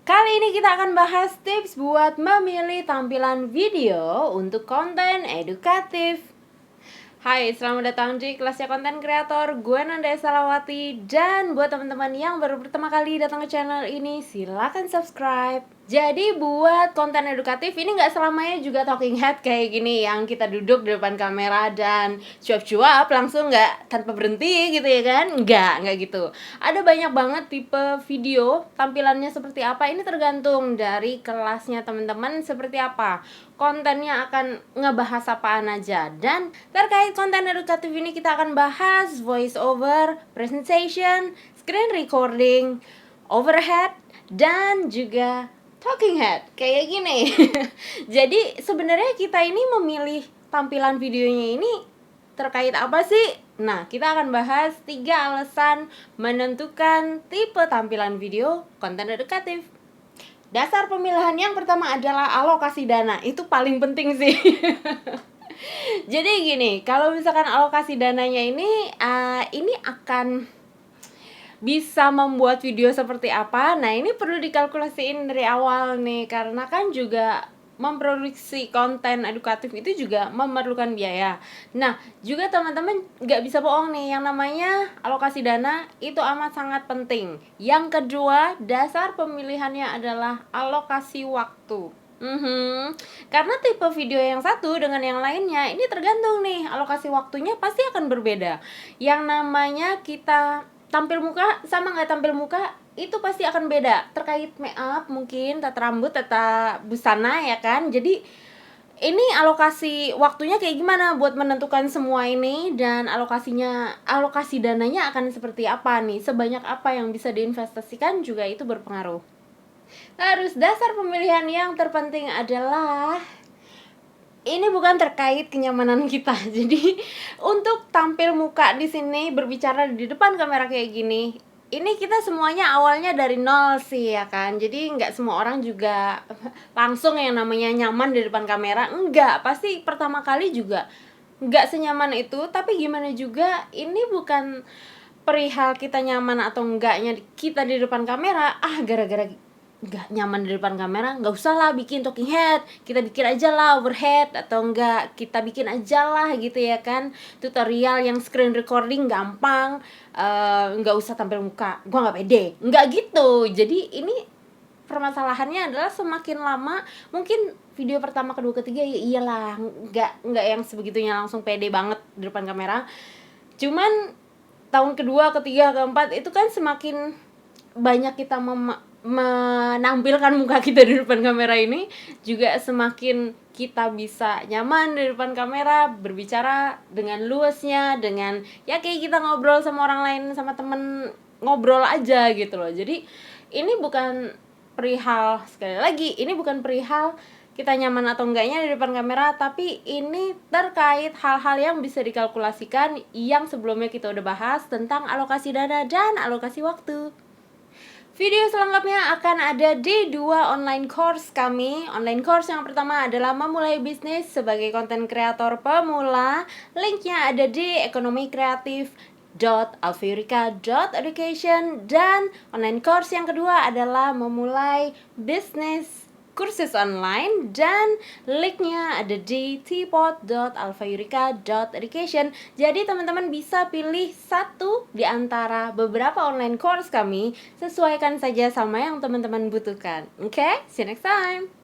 Kali ini kita akan bahas tips buat memilih tampilan video untuk konten edukatif. Hai, selamat datang di kelasnya konten kreator. Gue Nanda Salawati. Dan buat teman-teman yang baru pertama kali datang ke channel ini, silakan subscribe. Jadi buat konten edukatif ini nggak selamanya juga talking head kayak gini yang kita duduk di depan kamera dan cuap-cuap langsung nggak tanpa berhenti gitu ya kan? Nggak gitu. Ada banyak banget tipe video, tampilannya seperti apa ini tergantung dari kelasnya teman-teman seperti apa. Kontennya akan ngebahas apaan aja. Dan terkait konten edukatif ini kita akan bahas voice over, presentation, screen recording, overhead, dan juga talking head kayak gini. Jadi sebenarnya kita ini memilih tampilan videonya ini terkait apa sih? Nah, kita akan bahas 3 alasan menentukan tipe tampilan video konten edukatif. Dasar pemilihan yang pertama adalah alokasi dana. Itu paling penting sih. Jadi gini, kalau misalkan alokasi dananya ini akan bisa membuat video seperti apa. Nah, ini perlu dikalkulasiin dari awal nih, karena kan juga memproduksi konten edukatif itu juga memerlukan biaya. Nah, juga teman-teman nggak bisa bohong nih, yang namanya alokasi dana itu amat sangat penting. Yang kedua, dasar pemilihannya adalah alokasi waktu. Karena tipe video yang satu dengan yang lainnya ini tergantung nih, alokasi waktunya pasti akan berbeda. Yang namanya kita tampil muka sama nggak tampil muka itu pasti akan beda. Terkait make up mungkin, tata rambut, tata busana ya kan. Jadi ini alokasi waktunya kayak gimana buat menentukan semua ini, dan alokasi dananya akan seperti apa nih, sebanyak apa yang bisa diinvestasikan juga itu berpengaruh. Terus dasar pemilihan yang terpenting adalah ini bukan terkait kenyamanan kita. Jadi untuk tampil muka di sini, berbicara di depan kamera kayak gini, ini kita semuanya awalnya dari nol sih ya kan. Jadi nggak semua orang juga langsung yang namanya nyaman di depan kamera. Enggak, pasti pertama kali juga nggak senyaman itu. Tapi gimana juga, ini bukan perihal kita nyaman atau enggaknya kita di depan kamera. Gara-gara nggak nyaman di depan kamera, nggak usah lah bikin talking head, kita bikin aja lah overhead, atau enggak kita bikin aja lah gitu ya kan, tutorial yang screen recording gampang, nggak usah tampil muka, gua nggak pede, nggak gitu. Jadi ini permasalahannya adalah semakin lama mungkin video pertama, kedua, ketiga ya iyalah nggak yang sebegitunya langsung pede banget di depan kamera. Cuman tahun kedua, ketiga, keempat itu kan semakin banyak kita menampilkan muka kita di depan kamera ini, juga semakin kita bisa nyaman di depan kamera, berbicara dengan luasnya, dengan ya kayak kita ngobrol sama orang lain, sama temen ngobrol aja gitu loh. Jadi ini bukan perihal, sekali lagi, ini bukan perihal kita nyaman atau enggaknya di depan kamera, tapi ini terkait hal-hal yang bisa dikalkulasikan yang sebelumnya kita udah bahas tentang alokasi dana dan alokasi waktu. Video selengkapnya akan ada di 2 online course kami. Online course yang pertama adalah memulai bisnis sebagai konten kreator pemula. Linknya ada di ekonomikreatif.alfeurika.education. Dan online course yang kedua adalah memulai bisnis kursus online, dan linknya ada di teapot.alfeurika.education. Jadi teman-teman bisa pilih satu di antara beberapa online course kami, sesuaikan saja sama yang teman-teman butuhkan. Oke, see you next time.